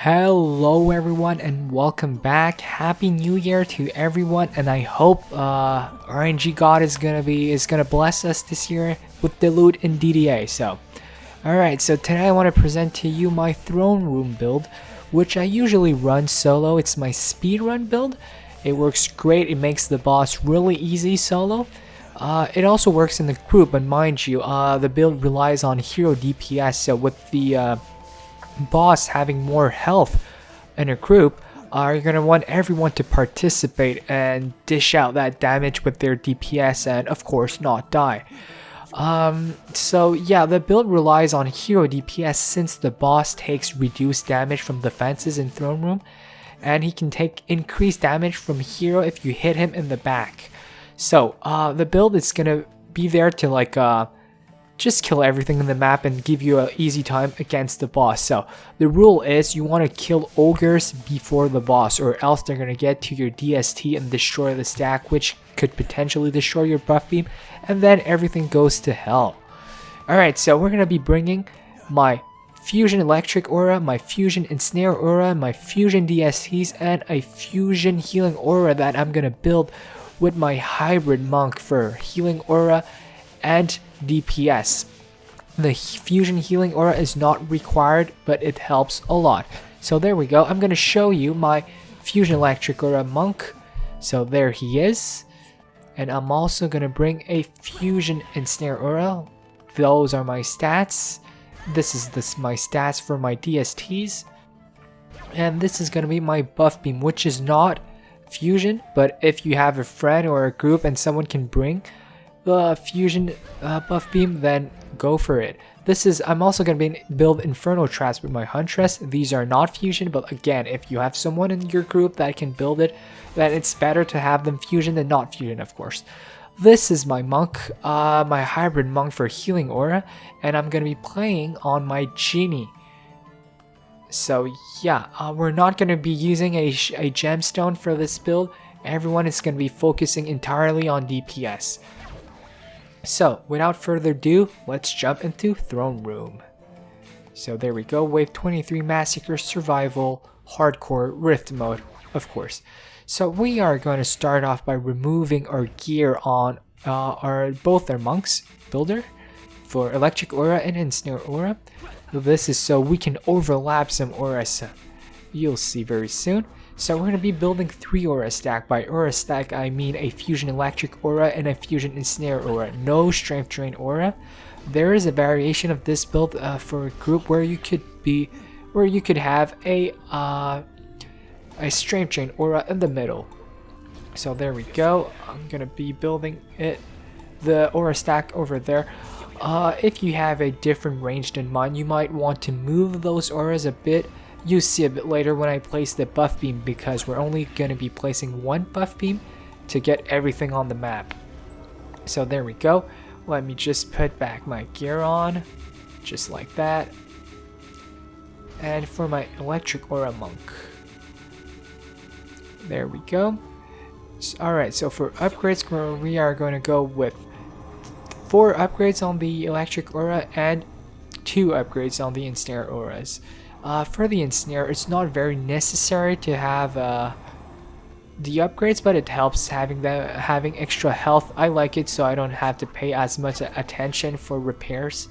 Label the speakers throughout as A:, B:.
A: Hello everyone and welcome back. Happy New Year to everyone, and I hope RNG God is gonna bless us this year with the loot in DDA. So alright, so today I want to present to you my throne room build, which I usually run solo. It's my speedrun build. It works great. It makes the boss really easy solo. It also works in the group, but mind you, the build relies on hero DPS, so with the boss having more health in a group, you're gonna want everyone to participate and dish out that damage with their DPS and of course not die. So yeah, the build relies on hero DPS since the boss takes reduced damage from defenses in throne room, and he can take increased damage from hero if you hit him in the back. So the build is gonna be there to just kill everything in the map and give you an easy time against the boss. So the rule is you want to kill ogres before the boss, or else they're going to get to your DST and destroy the stack, which could potentially destroy your buff beam, and then everything goes to hell. Alright, so we're going to be bringing my fusion electric aura, my fusion ensnare aura, my fusion DSTs, and a fusion healing aura that I'm going to build with my hybrid monk for healing aura and DPS. The fusion healing aura is not required, but it helps a lot. So there we go. I'm going to show you my fusion electric aura monk. So there he is. And I'm also going to bring a fusion ensnare aura. Those are my stats. This is my stats for my DSTs. And this is going to be my buff beam, which is not fusion, but if you have a friend or a group and someone can bring the fusion buff beam, then go for it. I'm also going to build Inferno Traps with my Huntress. These are not fusion, but again, if you have someone in your group that can build it, then it's better to have them fusion than not fusion, of course. This is my monk, my hybrid monk for healing aura, and I'm going to be playing on my genie. So yeah, we're not going to be using a gemstone for this build. Everyone is going to be focusing entirely on DPS. So, without further ado, let's jump into Throne Room. So there we go, Wave 23 Massacre, Survival, Hardcore, Rift Mode, of course. So we are going to start off by removing our gear on both our monks, Builder, for Electric Aura and Ensnare Aura. This is so we can overlap some auras. You'll see very soon. So we're going to be building 3 aura stack. By aura stack I mean a fusion electric aura and a fusion ensnare aura. No strength drain aura. There is a variation of this build for a group where you could have a strength drain aura in the middle. So there we go. I'm going to be building the aura stack over there. If you have a different range than mine, you might want to move those auras a bit. You see a bit later when I place the buff beam, because we're only going to be placing one buff beam to get everything on the map. So there we go. Let me just put back my gear on, just like that. And for my electric aura monk, there we go. Alright, so for upgrades, we are going to go with 4 upgrades on the electric aura and 2 upgrades on the ensnare auras. For the ensnare, it's not very necessary to have the upgrades, but it helps having extra health. I like it so I don't have to pay as much attention for repairs.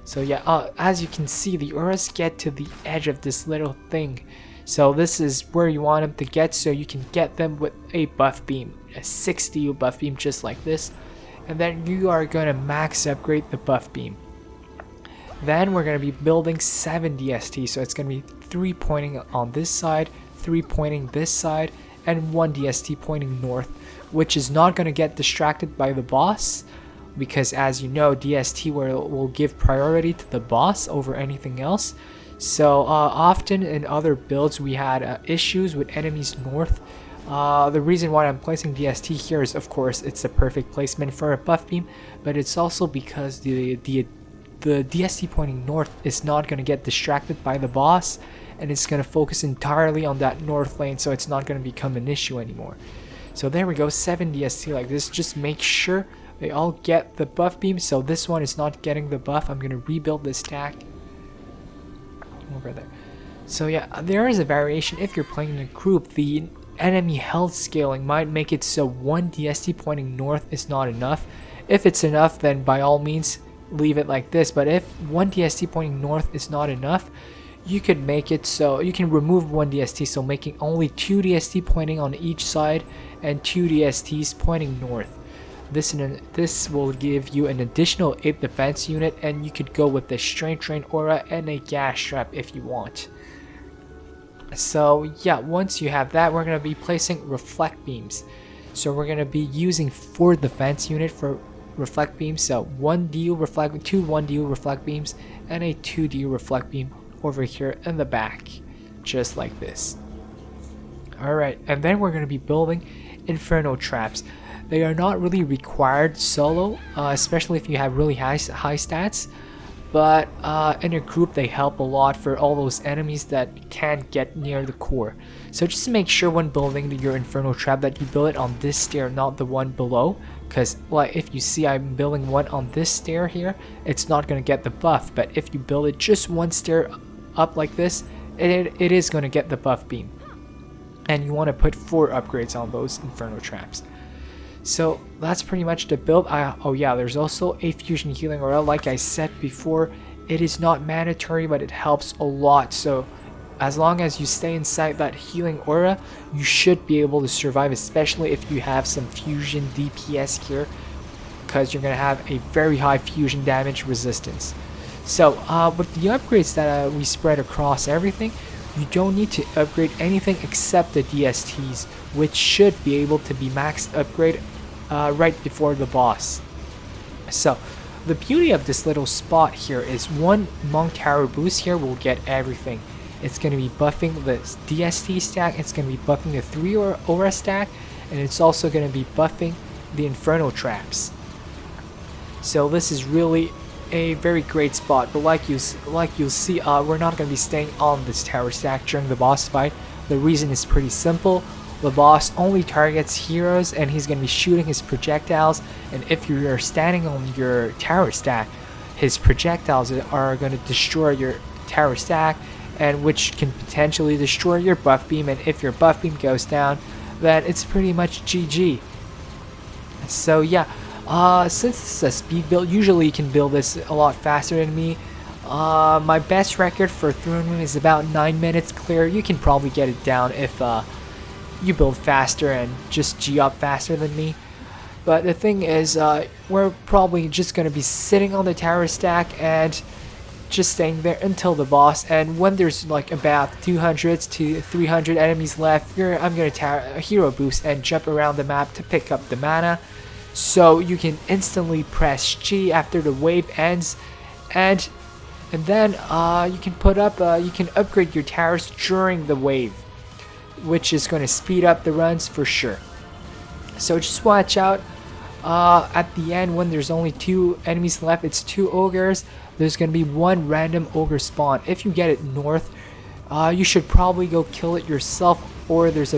A: So yeah, as you can see, the auras get to the edge of this little thing. So this is where you want them to get, so you can get them with a buff beam, a 60 buff beam just like this. And then you are going to max upgrade the buff beam. Then we're going to be building 7 DST, so it's going to be 3 pointing on this side, 3 pointing this side, and 1 DST pointing north, which is not going to get distracted by the boss, because as you know, DST will give priority to the boss over anything else. So often in other builds we had issues with enemies north. The reason why I'm placing DST here is, of course, it's the perfect placement for a buff beam, but it's also because the DST pointing north is not going to get distracted by the boss, and it's going to focus entirely on that north lane, so it's not going to become an issue anymore. So there we go, 7 DST like this. Just make sure they all get the buff beam. So this one is not getting the buff. I'm going to rebuild this stack over there. So yeah, there is a variation. If you're playing in a group, the enemy health scaling might make it so one DST pointing north is not enough. If it's enough, then by all means leave it like this, but if one DST pointing north is not enough, you could make it so you can remove one DST, so making only 2 DST pointing on each side and 2 DSTs pointing north. This will give you an additional 8 defense unit, and you could go with the Strength Drain Aura and a Gas Trap if you want. So yeah, once you have that, we're going to be placing Reflect Beams. So we're going to be using 4 defense unit for Reflect Beams. So 2 1DU Reflect Beams and a 2DU Reflect Beam over here in the back, just like this. Alright, and then we're going to be building Inferno Traps. They are not really required solo, especially if you have really high stats, but in a group they help a lot for all those enemies that can't get near the core. So just make sure when building your Inferno Trap that you build it on this stair, not the one below, because like if you see I'm building one on this stair here, it's not going to get the buff, but if you build it just one stair up like this, it is going to get the buff beam. And you want to put 4 upgrades on those Inferno Traps. So that's pretty much the build. Oh yeah, there's also a Fusion Healing Aura. Like I said before, it is not mandatory, but it helps a lot. So as long as you stay inside that Healing Aura, you should be able to survive, especially if you have some Fusion DPS here, because you're going to have a very high Fusion damage resistance. So with the upgrades that we spread across everything, you don't need to upgrade anything except the DSTs, which should be able to be maxed upgrade right before the boss. So the beauty of this little spot here is one Monk Tower boost here will get everything. It's going to be buffing the DST stack, it's going to be buffing the 3 Aura stack, and it's also going to be buffing the Inferno Traps. So this is really a very great spot, but like you'll see, we're not going to be staying on this tower stack during the boss fight. The reason is pretty simple. The boss only targets heroes, and he's going to be shooting his projectiles, and if you're standing on your tower stack, his projectiles are going to destroy your tower stack, and which can potentially destroy your buff beam, and if your buff beam goes down, then it's pretty much GG. So yeah, since it's a speed build, usually you can build this a lot faster than me. My best record for Throne Room is about 9 minutes clear. You can probably get it down if you build faster and just G up faster than me. But the thing is, we're probably just going to be sitting on the tower stack and just staying there until the boss. And when there's like about 200 to 300 enemies left, I'm going to hero boost and jump around the map to pick up the mana. So you can instantly press G after the wave ends, and then you can upgrade your towers during the wave, which is going to speed up the runs for sure. So just watch out. At the end, when there's only 2 enemies left, it's 2 ogres. There's going to be 1 random ogre spawn. If you get it north, you should probably go kill it yourself, or there's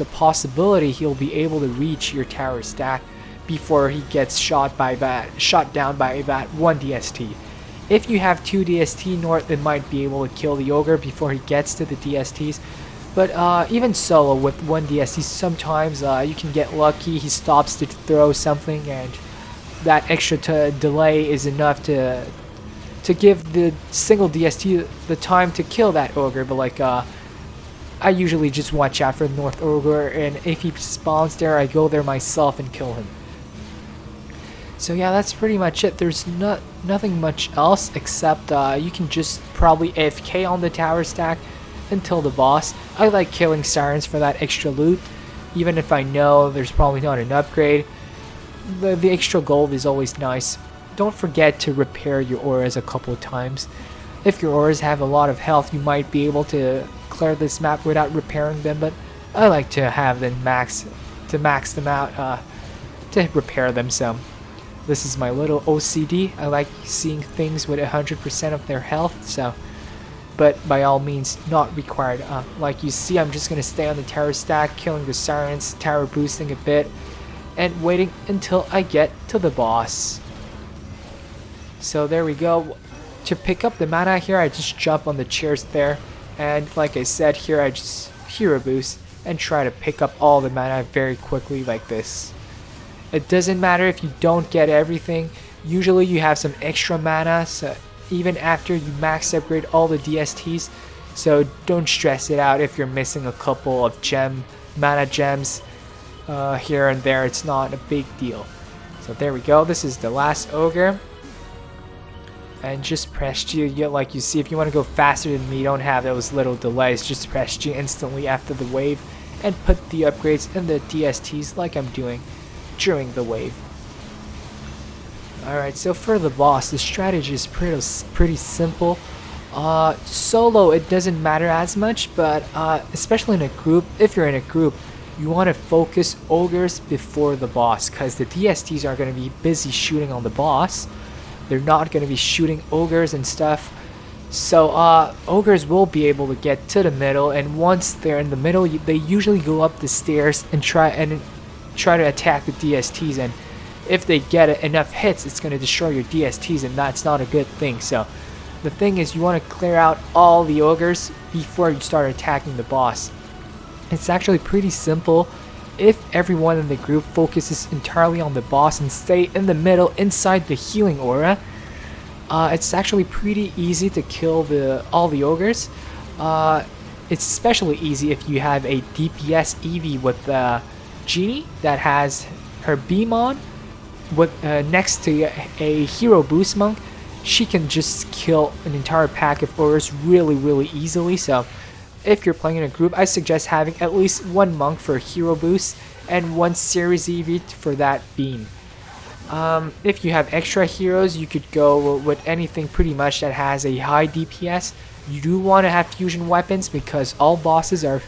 A: a possibility he'll be able to reach your tower stack before he gets shot down by that 1 DST. If you have 2 DST north, it might be able to kill the ogre before he gets to the DSTs. But even solo with 1 DST, sometimes you can get lucky, he stops to throw something, and that extra delay is enough to give the single DST the time to kill that ogre. But like I usually just watch out for the north ogre, and if he spawns there, I go there myself and kill him. So yeah, that's pretty much it. There's nothing much else except you can just probably AFK on the tower stack until the boss. I like killing sirens for that extra loot, even if I know there's probably not an upgrade. The extra gold is always nice. Don't forget to repair your auras a couple of times. If your auras have a lot of health, you might be able to clear this map without repairing them, but I like to have them max them out to repair them. So this is my little OCD. I like seeing things with 100% of their health, so, but by all means not required. Like you see, I'm just gonna stay on the tower stack, killing the sirens, tower boosting a bit, and waiting until I get to the boss. So there we go. To pick up the mana here, I just jump on the chairs there, And like I said, here I just hero boost and try to pick up all the mana very quickly like this. It doesn't matter if you don't get everything. Usually you have some extra mana, so even after you max upgrade all the DSTs, so don't stress it out if you're missing a couple of mana gems here and there. It's not a big deal. So there we go. This is the last ogre. And just press G, like you see, if you want to go faster than me, you don't have those little delays, just press G instantly after the wave and put the upgrades in the DSTs like I'm doing during the wave. Alright, so for the boss, the strategy is pretty simple. Solo, it doesn't matter as much, but especially in a group, if you're in a group, you want to focus ogres before the boss, because the DSTs are going to be busy shooting on the boss. They're not going to be shooting ogres and stuff. So ogres will be able to get to the middle, and once they're in the middle, they usually go up the stairs and try to attack the DSTs, and if they get enough hits, it's going to destroy your DSTs, and that's not a good thing. So the thing is, you want to clear out all the ogres before you start attacking the boss. It's actually pretty simple. If everyone in the group focuses entirely on the boss and stay in the middle inside the healing aura, it's actually pretty easy to kill all the ogres. It's especially easy if you have a DPS Eevee with Genie that has her beam on, with next to a hero boost monk. She can just kill an entire pack of ogres really easily. So if you're playing in a group, I suggest having at least one monk for hero boost and one series Eevee for that beam. If you have extra heroes, you could go with anything pretty much that has a high DPS. You do want to have fusion weapons because all bosses are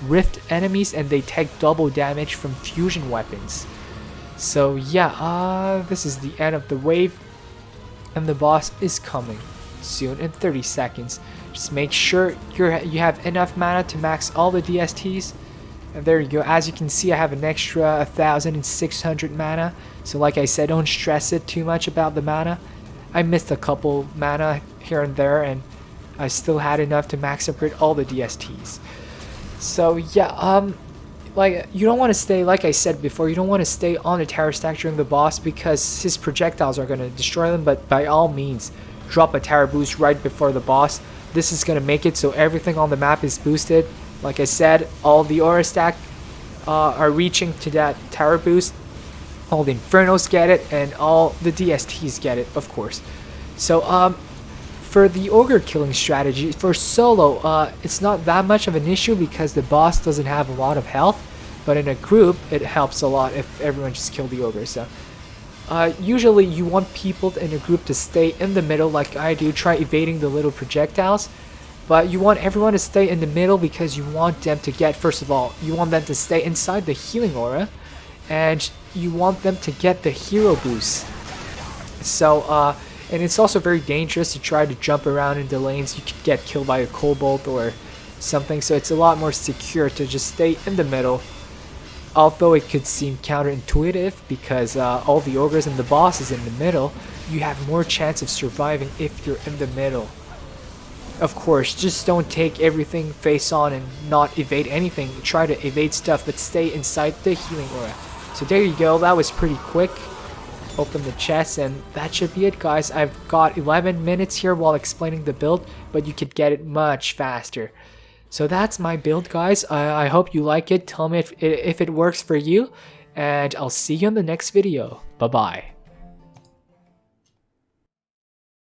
A: rift enemies and they take double damage from fusion weapons. So yeah, this is the end of the wave, and the boss is coming soon in 30 seconds. Just make sure you have enough mana to max all the DSTs. And there you go. As you can see, I have an extra 1,600 mana. So like I said, don't stress it too much about the mana. I missed a couple mana here and there, and I still had enough to max upgrade all the DSTs. So yeah, like you don't want to stay, like I said before, you don't want to stay on the tower stack during the boss because his projectiles are going to destroy them. But by all means, drop a tower boost right before the boss. This is going to make it so everything on the map is boosted. Like I said, all the aura stack are reaching to that tower boost. All the Infernos get it, and all the DSTs get it, of course. So for the ogre killing strategy, for solo, it's not that much of an issue because the boss doesn't have a lot of health. But in a group, it helps a lot if everyone just kill the ogre. So usually you want people in a group to stay in the middle like I do, try evading the little projectiles. But you want everyone to stay in the middle because you want them to get, first of all, you want them to stay inside the healing aura, and you want them to get the hero boost. So, and it's also very dangerous to try to jump around in the lanes. You could get killed by a kobold or something, so it's a lot more secure to just stay in the middle. Although it could seem counterintuitive because all the ogres and the boss is in the middle, you have more chance of surviving if you're in the middle. Of course, just don't take everything face on and not evade anything. Try to evade stuff, but stay inside the healing aura. So there you go, that was pretty quick. Open the chest, and that should be it, guys. I've got 11 minutes here while explaining the build, but you could get it much faster. So that's my build, guys. I hope you like it. Tell me if it works for you, and I'll see you in the next video. Bye-bye.